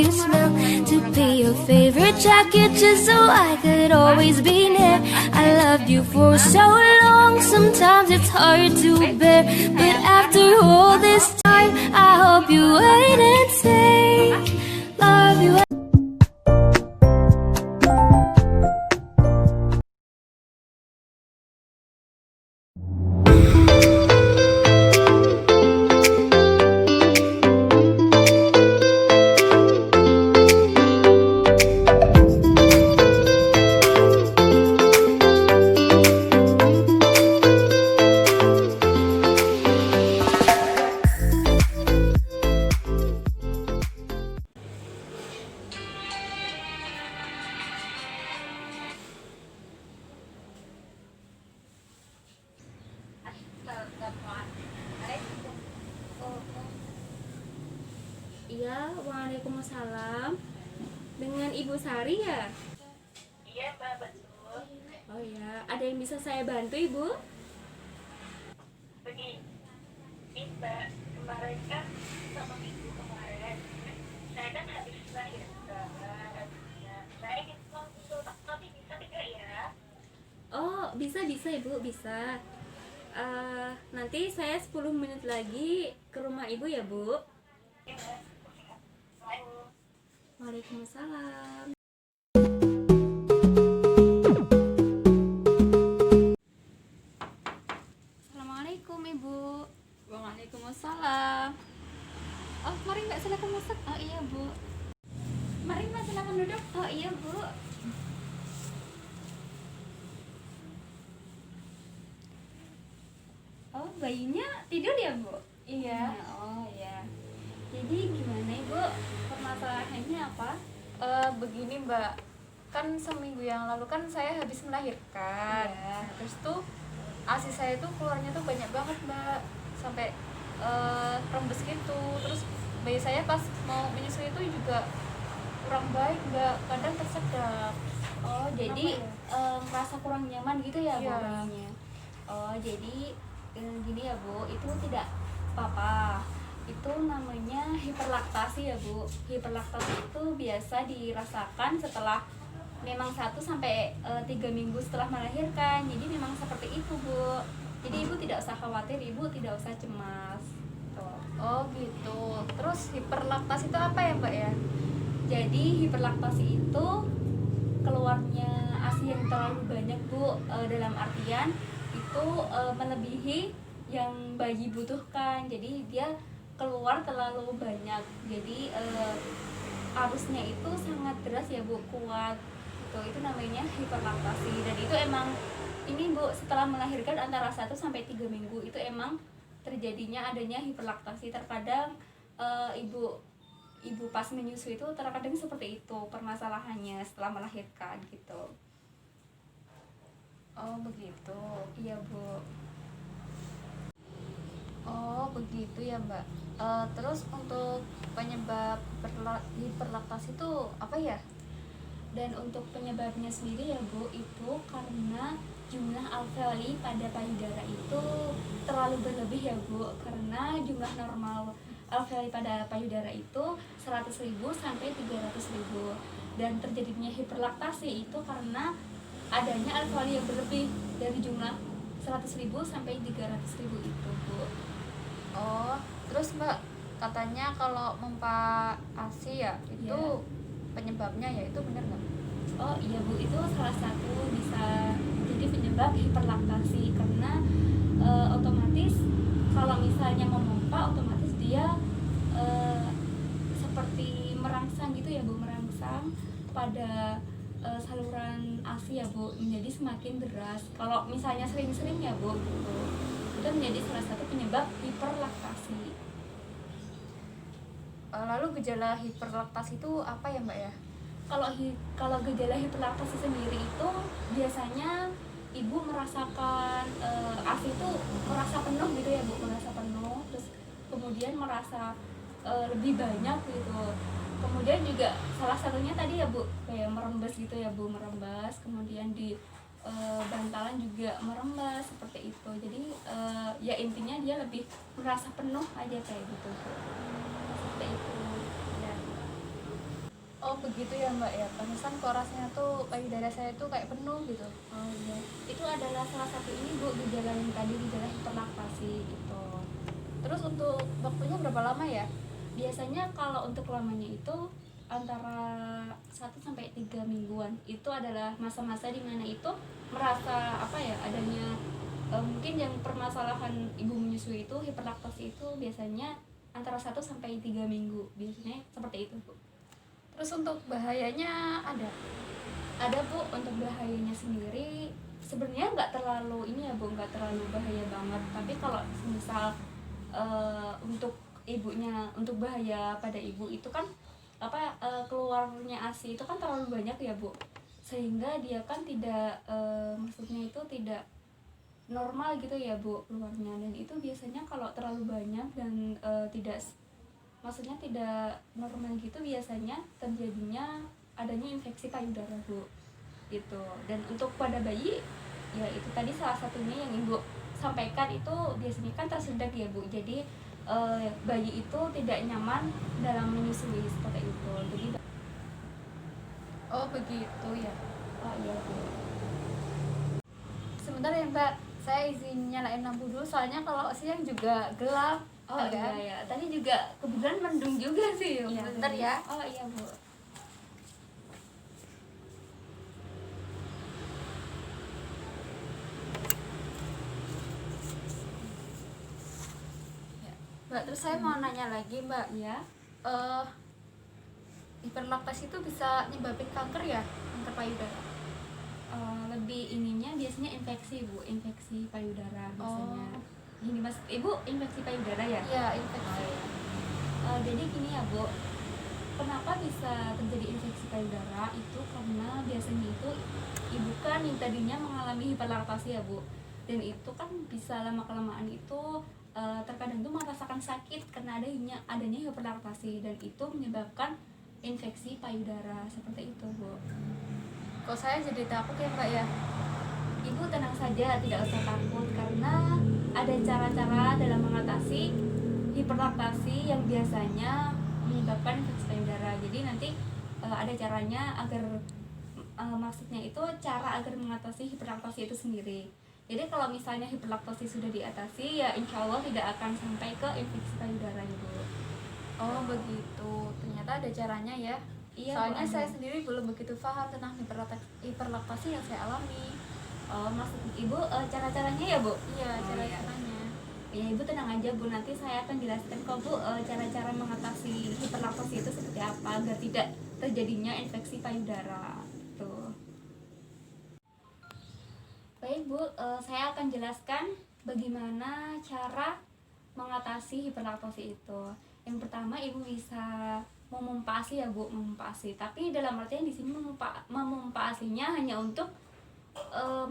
you smell. To be your favorite jacket just so I could always be near. I loved you for so long, sometimes it's hard to bear. But after all this time, I hope you wait and say, love you. Iya, waalaikumsalam. Dengan Ibu Sari ya? Iya Mbak, betul. Oh ya, ada yang bisa saya bantu Ibu? Begini Mbak, kemarin kan sama minggu kemarin saya kan habis melahirkan. Saya ingin konsul, tapi bisa tidak ya? Oh, bisa Ibu, bisa. Nanti saya 10 menit lagi ke rumah Ibu ya Bu. Iya Mbak. Waalaikumsalam. Assalamualaikum Ibu. Waalaikumsalam. Oh, mari Mbak, silakan masuk. Oh iya Bu. Mari Mbak, silakan duduk. Oh iya Bu. Oh, bayinya tidur ya Bu? Iya. Oh ya. Jadi gimana Ibu? Permasalahannya apa? Begini Mbak, kan seminggu yang lalu kan saya habis melahirkan. Iya. Terus tuh ASI saya tuh keluarnya tuh banyak banget Mbak, sampai rembes gitu. Terus bayi saya pas mau menyusui itu juga kurang baik Mbak, kadang tersedak. Oh, jadi ya? merasa kurang nyaman gitu ya Bu Iya. bayinya? Oh, jadi gini ya Bu, itu tidak apa-apa. Itu namanya hiperlaktasi ya Bu. Hiperlaktasi itu biasa dirasakan setelah memang 1 sampai 3 minggu setelah melahirkan. Jadi memang seperti itu Bu. Jadi Ibu tidak usah khawatir, Ibu tidak usah cemas. Tuh. Oh gitu. Terus hiperlaktasi itu apa ya Mbak ya? Jadi hiperlaktasi itu keluarnya ASI yang terlalu banyak Bu, dalam artian itu melebihi yang bayi butuhkan. Jadi dia keluar terlalu banyak. Jadi arusnya itu sangat deras ya Bu, kuat. Itu namanya hiperlaktasi. Dan itu emang ini Bu, setelah melahirkan antara 1 sampai 3 minggu itu emang terjadinya adanya hiperlaktasi. Terkadang ibu pas menyusui itu terkadang seperti itu permasalahannya setelah melahirkan gitu. Oh begitu. Iya Bu. Oh begitu ya Mbak. Terus untuk penyebab hiperlaktasi itu apa ya? Dan untuk penyebabnya sendiri ya Bu, itu karena jumlah alveoli pada payudara itu terlalu berlebih ya Bu. Karena jumlah normal alveoli pada payudara itu 100.000 sampai 300.000. Dan terjadinya hiperlaktasi itu karena adanya alveoli yang berlebih dari jumlah 100.000 sampai 300.000 itu Bu. Oh, terus Mbak, katanya kalau mempa ASI ya itu Iya. penyebabnya ya, itu benar nggak? Oh iya Bu, itu salah satu bisa jadi penyebab hiperlaktasi. Karena otomatis kalau misalnya memompa, otomatis dia seperti merangsang gitu ya Bu, merangsang pada saluran ASI ya Bu, menjadi semakin deras. Kalau misalnya sering-sering ya Bu gitu, itu menjadi salah satu penyebab hiperlaktasi. Lalu gejala hiperlaktasi itu apa ya Mbak ya? Kalau gejala hiperlaktasi sendiri itu biasanya ibu merasakan ASI itu merasa penuh gitu ya Bu, merasa penuh, terus kemudian merasa lebih banyak gitu. Kemudian juga salah satunya tadi ya Bu, kayak merembes gitu ya Bu, merembes, kemudian di bantalan juga merembes seperti itu. Jadi ya intinya dia lebih merasa penuh aja kayak gitu Bu. Seperti itu ya. Oh begitu ya mbak ya, pantesan kok rasanya tuh payudara saya tuh kayak penuh gitu. Oh iya, itu adalah salah satu ini Bu, gejala yang tadi, gejala hiperlaktasi itu. Terus untuk waktunya berapa lama ya? Biasanya kalau untuk lamanya itu antara 1 sampai 3 mingguan. Itu adalah masa-masa dimana itu merasa apa ya, adanya mungkin yang permasalahan ibu menyusui itu hiperlaktasi itu biasanya antara 1 sampai 3 minggu, biasanya seperti itu Bu. Terus untuk bahayanya ada? Ada Bu, untuk bahayanya sendiri sebenarnya nggak terlalu ini ya Bu, nggak terlalu bahaya banget. Tapi kalau misal untuk ibunya, untuk bahaya pada ibu itu kan apa, keluarnya ASI itu kan terlalu banyak ya Bu, sehingga dia kan tidak maksudnya itu tidak normal gitu ya Bu keluarnya. Dan itu biasanya kalau terlalu banyak dan tidak, maksudnya tidak normal gitu, biasanya terjadinya adanya infeksi payudara Bu itu. Dan untuk pada bayi ya itu tadi salah satunya yang ibu sampaikan, itu biasanya kan tersedak ya Bu, jadi bayi itu tidak nyaman dalam menyusui seperti itu. Jadi Oh begitu ya. oh iya Bu. Sebentar ya mbak, saya izin nyalain lampu dulu soalnya kalau siang juga gelap. Oh agak. iya ya, tadi juga kebetulan mendung juga sih. Iya, Bu. bentar ya. Oh iya Bu. Mbak, terus saya mau nanya lagi mbak, Ya, eh hiperlaktasi itu bisa nyebabin kanker ya, kanker payudara? lebih ininya biasanya infeksi Bu, infeksi payudara biasanya. Gini mas, ibu infeksi payudara ya? Iya, infeksi. Jadi gini ya Bu, kenapa bisa terjadi infeksi payudara itu karena biasanya itu ibu kan yang tadinya mengalami hiperlaktasi ya Bu, dan itu kan bisa lama kelamaan itu terkadang tuh merasakan sakit karena adanya hiperlaktasi, dan itu menyebabkan infeksi payudara seperti itu Bu. Kok saya jadi takut ya mbak ya? Ibu tenang saja, tidak usah takut, karena ada cara-cara dalam mengatasi hiperlaktasi yang biasanya menyebabkan infeksi payudara. Jadi nanti ada caranya agar maksudnya itu cara agar mengatasi hiperlaktasi itu sendiri. Jadi kalau misalnya hiperlaktasi sudah diatasi, ya insya Allah tidak akan sampai ke infeksi payudara ya Bu. Oh begitu, ternyata ada caranya ya. Iya, Soalnya Bu, saya ada. sendiri belum begitu paham tentang hiperlaktasi yang saya alami. Maksud ibu cara-caranya ya Bu? Iya, Oh, iya. caranya. Ya ibu tenang aja Bu, nanti saya akan jelaskan kok Bu cara-cara mengatasi hiperlaktasi itu seperti apa agar tidak terjadinya infeksi payudara. Tuh. Baik Bu, saya akan jelaskan bagaimana cara mengatasi hiperlaktasi itu. Yang pertama ibu bisa memompa ASI ya Bu, memompa ASI. Tapi dalam artian di sini memompa ASI-nya hanya untuk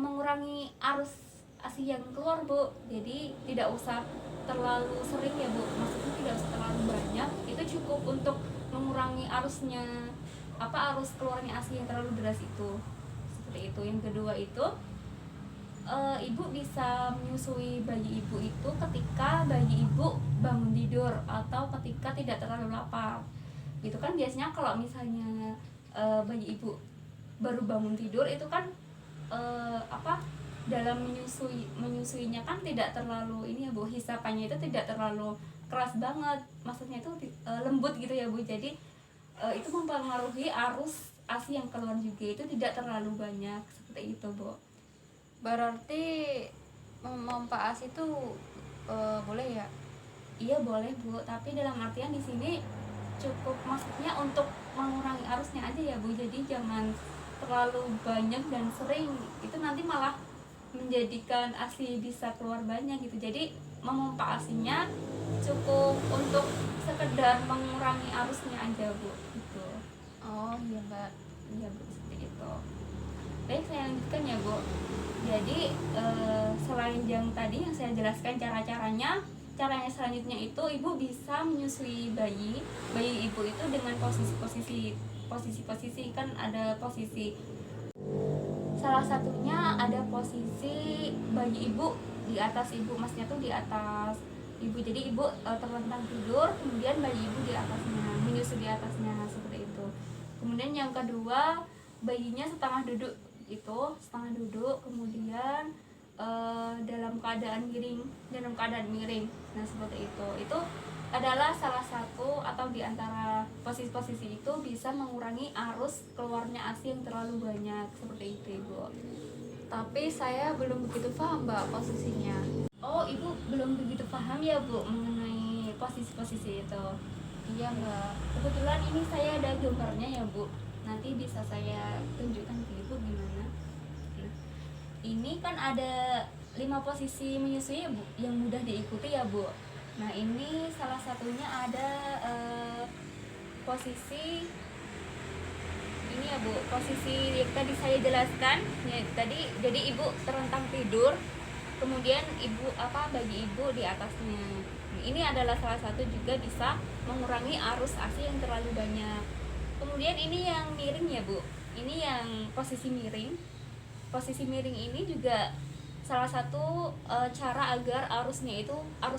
mengurangi arus ASI yang keluar Bu. Jadi tidak usah terlalu sering ya Bu, maksudnya tidak usah terlalu banyak. Itu cukup untuk mengurangi arusnya, arus keluarnya ASI yang terlalu deras itu. Seperti itu. Yang kedua itu ibu bisa menyusui bayi ibu itu ketika bayi ibu bangun tidur atau ketika tidak terlalu lapar. Gitu kan biasanya kalau misalnya bayi ibu baru bangun tidur itu kan dalam menyusuinya kan tidak terlalu ini ya Bu, hisapannya itu tidak terlalu keras banget, maksudnya itu lembut gitu ya Bu. Jadi itu mempengaruhi arus ASI yang keluar juga, itu tidak terlalu banyak seperti itu Bu. Berarti memompa ASI itu boleh ya? Iya boleh Bu, tapi dalam artian di sini cukup, maksudnya untuk mengurangi arusnya aja ya Bu. Jadi jangan terlalu banyak dan sering, itu nanti malah menjadikan ASI bisa keluar banyak gitu. Jadi memompa ASInya cukup untuk sekedar mengurangi arusnya aja Bu gitu. Oh iya mbak. Iya Bu, seperti itu. Baik, saya lanjutkan ya Bu. Jadi selain yang tadi yang saya jelaskan caranya selanjutnya itu ibu bisa menyusui bayi ibu itu dengan posisi kan ada posisi, salah satunya ada posisi bayi ibu di atas ibu, maksudnya tuh di atas ibu. Jadi ibu terlentang tidur, kemudian bayi ibu di atasnya, menyusui di atasnya seperti itu. Kemudian yang kedua, bayinya setengah duduk, itu setengah duduk, kemudian dalam keadaan miring. Nah, seperti itu adalah salah satu atau di antara posisi-posisi itu bisa mengurangi arus keluarnya ASI yang terlalu banyak, seperti itu, Ibu. Tapi saya belum begitu paham Mbak posisinya. Oh, Ibu belum begitu paham ya, Bu, mengenai posisi-posisi itu. Iya Mbak. Kebetulan ini saya ada gambarnya ya, Bu. Nanti bisa saya tunjukkan ke Ibu gimana. Ini kan ada 5 posisi menyusui ya, Bu, yang mudah diikuti ya, Bu. Nah, ini salah satunya ada posisi ini ya, Bu, posisi yang tadi saya jelaskan ya, tadi. Jadi Ibu terentang tidur, kemudian bagi Ibu di atasnya. Ini adalah salah satu juga bisa mengurangi arus ASI yang terlalu banyak. Kemudian ini yang miring ya, Bu. Ini yang posisi miring. Posisi miring ini juga salah satu cara agar arus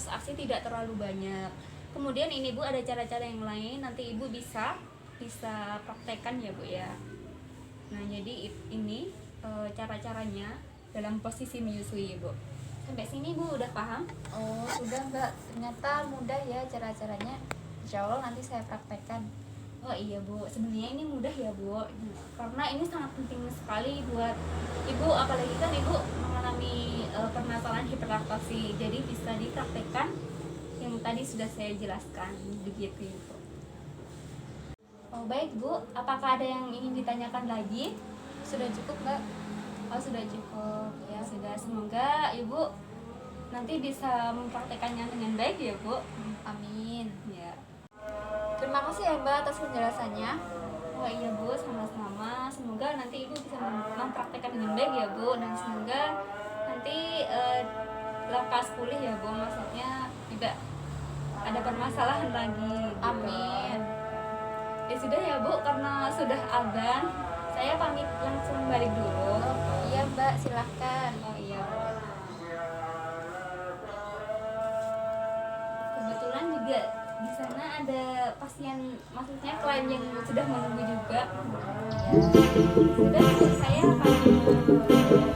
ASI tidak terlalu banyak. Kemudian ini, Bu, ada cara-cara yang lain, nanti Ibu bisa praktekkan ya, Bu ya. Nah, jadi ini cara-caranya dalam posisi menyusui, Bu. Sampai sini Bu udah paham? Oh sudah Mbak, ternyata mudah ya cara-caranya. Insya Allah nanti saya praktekkan. Oh iya Bu, sebenarnya ini mudah ya Bu, karena ini sangat penting sekali buat Ibu, apalagi kan Ibu mengalami permasalahan hiperlaktasi, jadi bisa dipraktekkan yang tadi sudah saya jelaskan, begitu Ibu. Oh baik Bu, apakah ada yang ingin ditanyakan lagi? Sudah cukup Mbak. Oh sudah cukup, ya sudah, semoga Ibu nanti bisa mempraktekannya dengan baik ya Bu. Amin. Ya. Terima kasih ya Mbak atas penjelasannya. Oh iya Bu, sama-sama. Semoga nanti Ibu bisa mempraktekkan dengan baik ya Bu, dan semoga nanti lekas pulih ya Bu, maksudnya tidak ada permasalahan lagi. Amin. Ya sudah ya Bu, karena sudah adzan, saya pamit langsung balik dulu. Iya Mbak, silahkan. Oh iya Bu. Kebetulan juga di sana ada pasien, maksudnya klien yang sudah menunggu juga. Iya. Sudah Bu, saya pamit.